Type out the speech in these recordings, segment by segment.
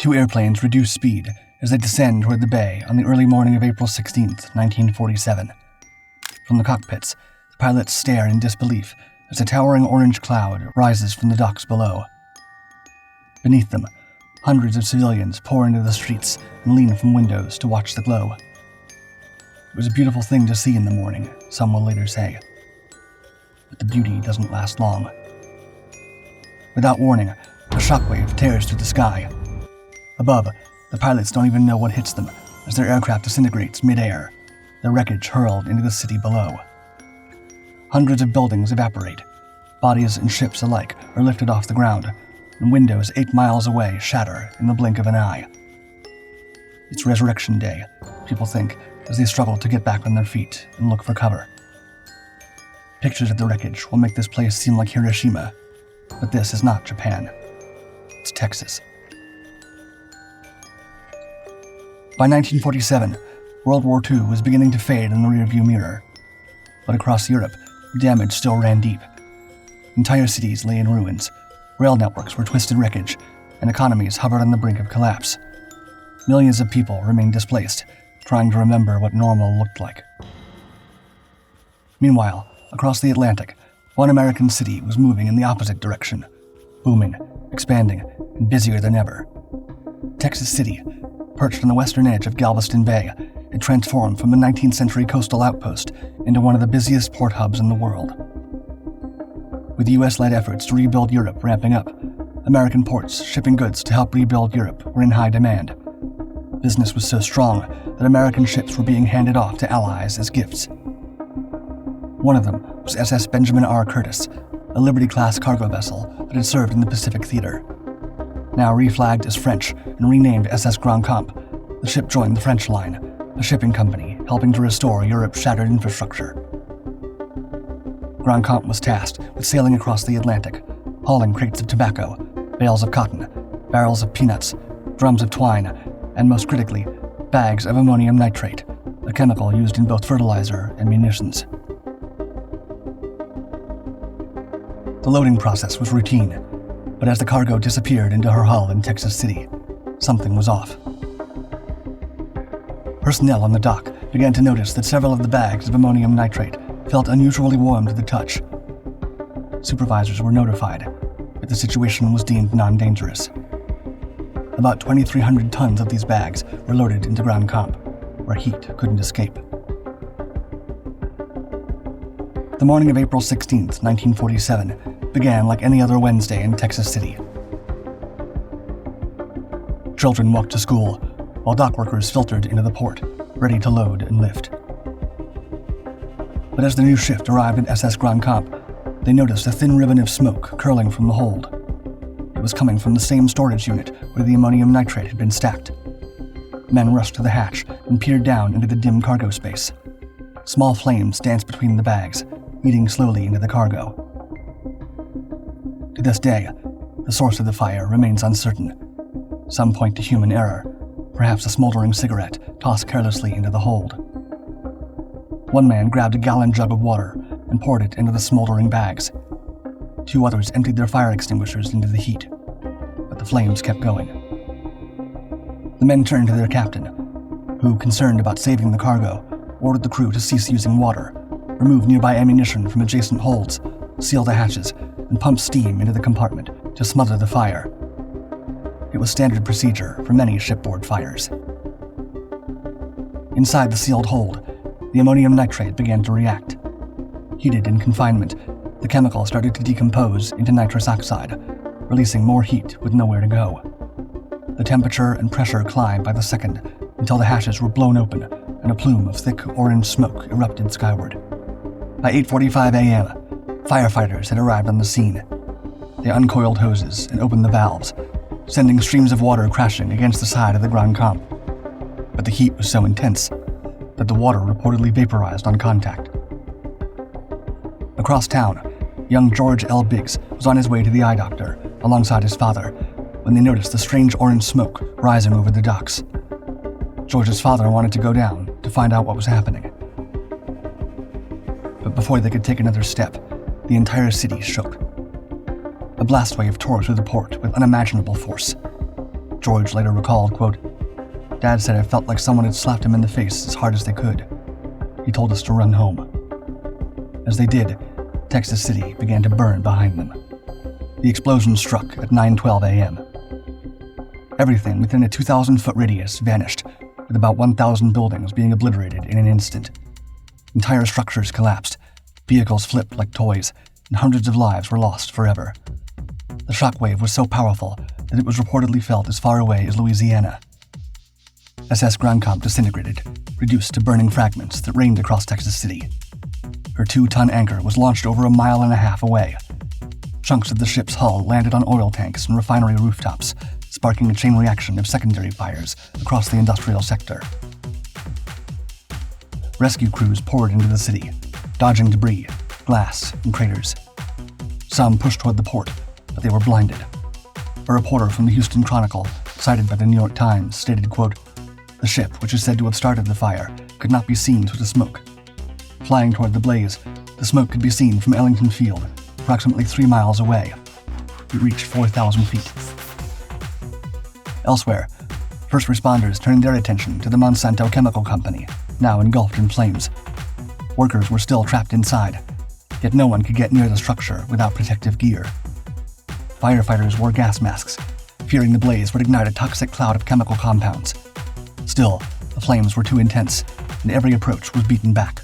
Two airplanes reduce speed as they descend toward the bay on the early morning of April 16, 1947. From the cockpits, the pilots stare in disbelief as a towering orange cloud rises from the docks below. Beneath them, hundreds of civilians pour into the streets and lean from windows to watch the glow. It was a beautiful thing to see in the morning, some will later say. But the beauty doesn't last long. Without warning, a shockwave tears through the sky. Above, the pilots don't even know what hits them as their aircraft disintegrates mid-air, their wreckage hurled into the city below. Hundreds of buildings evaporate. Bodies and ships alike are lifted off the ground, and windows 8 miles away shatter in the blink of an eye. It's Resurrection Day, people think, as they struggle to get back on their feet and look for cover. Pictures of the wreckage will make this place seem like Hiroshima, but this is not Japan. It's Texas. By 1947, World War II was beginning to fade in the rearview mirror. But across Europe, damage still ran deep. Entire cities lay in ruins, rail networks were twisted wreckage, and economies hovered on the brink of collapse. Millions of people remained displaced, trying to remember what normal looked like. Meanwhile, across the Atlantic, one American city was moving in the opposite direction, booming, expanding, and busier than ever. Texas City, perched on the western edge of Galveston Bay, had transformed from a 19th century coastal outpost into one of the busiest port hubs in the world. With U.S.-led efforts to rebuild Europe ramping up, American ports shipping goods to help rebuild Europe were in high demand. Business was so strong that American ships were being handed off to allies as gifts. One of them was SS Benjamin R. Curtis, a Liberty-class cargo vessel that had served in the Pacific Theater. Now reflagged as French and renamed SS Grandcamp, the ship joined the French Line, a shipping company helping to restore Europe's shattered infrastructure. Grandcamp was tasked with sailing across the Atlantic, hauling crates of tobacco, bales of cotton, barrels of peanuts, drums of twine, and most critically, bags of ammonium nitrate, a chemical used in both fertilizer and munitions. The loading process was routine, but as the cargo disappeared into her hull in Texas City, something was off. Personnel on the dock began to notice that several of the bags of ammonium nitrate felt unusually warm to the touch. Supervisors were notified, but the situation was deemed non-dangerous. About 2,300 tons of these bags were loaded into Grandcamp, where heat couldn't escape. The morning of April 16, 1947, began like any other Wednesday in Texas City. Children walked to school, while dock workers filtered into the port, ready to load and lift. But as the new shift arrived at SS Grandcamp, they noticed a thin ribbon of smoke curling from the hold. It was coming from the same storage unit where the ammonium nitrate had been stacked. Men rushed to the hatch and peered down into the dim cargo space. Small flames danced between the bags, eating slowly into the cargo. To this day, the source of the fire remains uncertain. Some point to human error, perhaps a smoldering cigarette tossed carelessly into the hold. One man grabbed a gallon jug of water and poured it into the smoldering bags. Two others emptied their fire extinguishers into the heat, but the flames kept going. The men turned to their captain, who, concerned about saving the cargo, ordered the crew to cease using water, remove nearby ammunition from adjacent holds, seal the hatches, and pump steam into the compartment to smother the fire. It was standard procedure for many shipboard fires. Inside the sealed hold, the ammonium nitrate began to react. Heated in confinement, the chemical started to decompose into nitrous oxide, releasing more heat with nowhere to go. The temperature and pressure climbed by the second until the hatches were blown open and a plume of thick orange smoke erupted skyward. By 8:45 a.m., firefighters had arrived on the scene. They uncoiled hoses and opened the valves, sending streams of water crashing against the side of the Grandcamp. But the heat was so intense that the water reportedly vaporized on contact. Across town, young George L. Biggs was on his way to the eye doctor alongside his father when they noticed the strange orange smoke rising over the docks. George's father wanted to go down to find out what was happening. But before they could take another step, the entire city shook. A blast wave tore through the port with unimaginable force. George later recalled, quote, "Dad said it felt like someone had slapped him in the face as hard as they could. He told us to run home." As they did, Texas City began to burn behind them. The explosion struck at 9:12 a.m. Everything within a 2,000-foot radius vanished, with about 1,000 buildings being obliterated in an instant. Entire structures collapsed, vehicles flipped like toys, and hundreds of lives were lost forever. The shockwave was so powerful that it was reportedly felt as far away as Louisiana. SS Grandcamp disintegrated, reduced to burning fragments that rained across Texas City. Her 2-ton anchor was launched over a mile and a half away. Chunks of the ship's hull landed on oil tanks and refinery rooftops, sparking a chain reaction of secondary fires across the industrial sector. Rescue crews poured into the city, dodging debris, glass, and craters. Some pushed toward the port, but they were blinded. A reporter from the Houston Chronicle, cited by the New York Times, stated, quote, "The ship, which is said to have started the fire, could not be seen through the smoke. Flying toward the blaze, the smoke could be seen from Ellington Field, approximately 3 miles away. It reached 4,000 feet. Elsewhere, first responders turned their attention to the Monsanto Chemical Company, now engulfed in flames. Workers were still trapped inside, yet no one could get near the structure without protective gear. Firefighters wore gas masks, fearing the blaze would ignite a toxic cloud of chemical compounds. Still, the flames were too intense, and every approach was beaten back.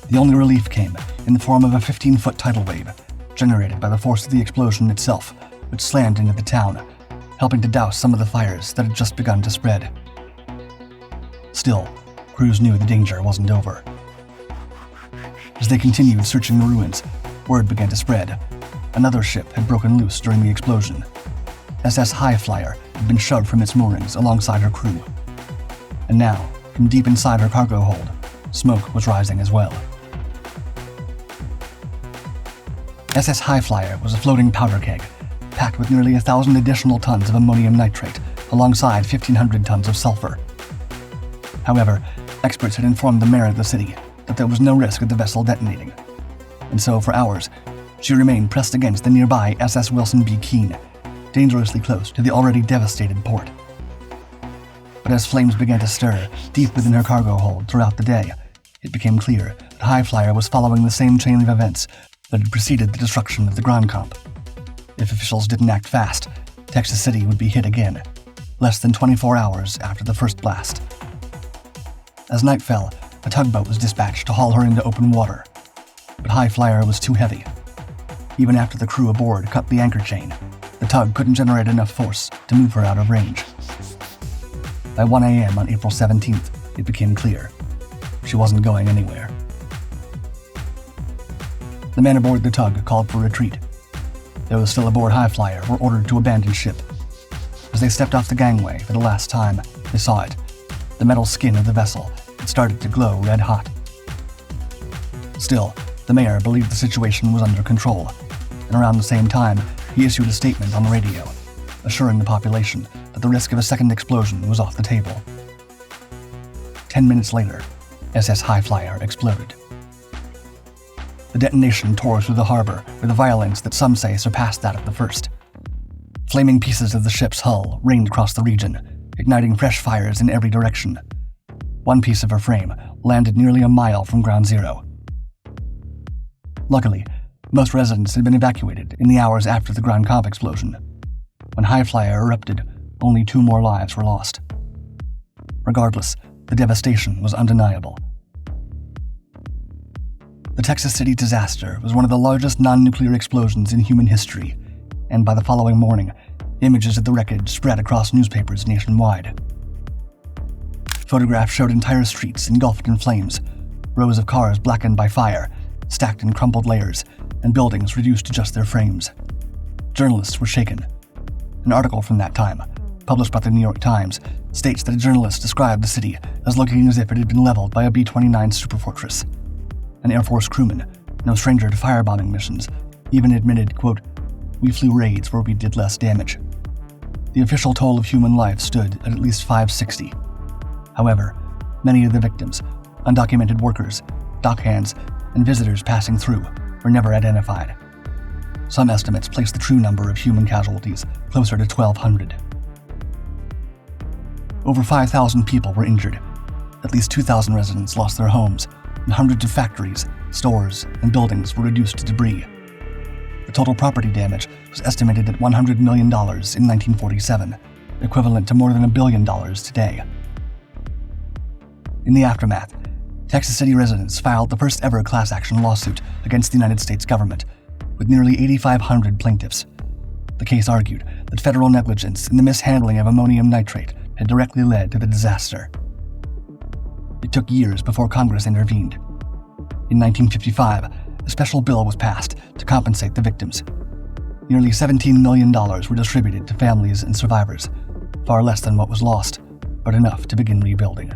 The only relief came in the form of a 15-foot tidal wave, generated by the force of the explosion itself, which slammed into the town, helping to douse some of the fires that had just begun to spread. Still, crews knew the danger wasn't over. As they continued searching the ruins, word began to spread. Another ship had broken loose during the explosion. SS Highflyer had been shoved from its moorings alongside her crew. And now, from deep inside her cargo hold, smoke was rising as well. SS Highflyer was a floating powder keg, packed with nearly 1,000 additional tons of ammonium nitrate, alongside 1,500 tons of sulfur. However, experts had informed the mayor of the city that there was no risk of the vessel detonating, and so for hours, she remained pressed against the nearby SS Wilson B. Keene, dangerously close to the already devastated port. But as flames began to stir deep within her cargo hold throughout the day, it became clear that Highflyer was following the same chain of events that had preceded the destruction of the Grandcamp. If officials didn't act fast, Texas City would be hit again, less than 24 hours after the first blast. As night fell, a tugboat was dispatched to haul her into open water, but Highflyer was too heavy. Even after the crew aboard cut the anchor chain, the tug couldn't generate enough force to move her out of range. By 1 a.m. on April 17th, it became clear she wasn't going anywhere. The men aboard the tug called for retreat. Those still aboard Highflyer were ordered to abandon ship. As they stepped off the gangway for the last time, they saw it. The metal skin of the vessel had started to glow red hot. Still, the mayor believed the situation was under control, and around the same time, he issued a statement on the radio, assuring the population that the risk of a second explosion was off the table. 10 minutes later, SS Highflyer exploded. The detonation tore through the harbor with a violence that some say surpassed that of the first. Flaming pieces of the ship's hull rained across the region, igniting fresh fires in every direction. One piece of her frame landed nearly a mile from ground zero. Luckily, most residents had been evacuated in the hours after the Grandcamp explosion. When Highflyer erupted, only 2 more lives were lost. Regardless, the devastation was undeniable. The Texas City disaster was one of the largest non-nuclear explosions in human history, and by the following morning, images of the wreckage spread across newspapers nationwide. Photographs showed entire streets engulfed in flames, rows of cars blackened by fire, stacked in crumpled layers, and buildings reduced to just their frames. Journalists were shaken. An article from that time, published by the New York Times, states that a journalist described the city as looking as if it had been leveled by a B-29 superfortress. An Air Force crewman, no stranger to firebombing missions, even admitted, quote, "We flew raids where we did less damage." The official toll of human life stood at least 560. However, many of the victims, undocumented workers, dockhands, and visitors passing through, were never identified. Some estimates place the true number of human casualties closer to 1,200. Over 5,000 people were injured. At least 2,000 residents lost their homes, and hundreds of factories, stores, and buildings were reduced to debris. The total property damage was estimated at $100 million in 1947, equivalent to more than $1 billion today. In the aftermath, Texas City residents filed the first ever class action lawsuit against the United States government, with nearly 8,500 plaintiffs. The case argued that federal negligence in the mishandling of ammonium nitrate had directly led to the disaster. It took years before Congress intervened. In 1955, a special bill was passed to compensate the victims. Nearly $17 million were distributed to families and survivors, far less than what was lost, but enough to begin rebuilding.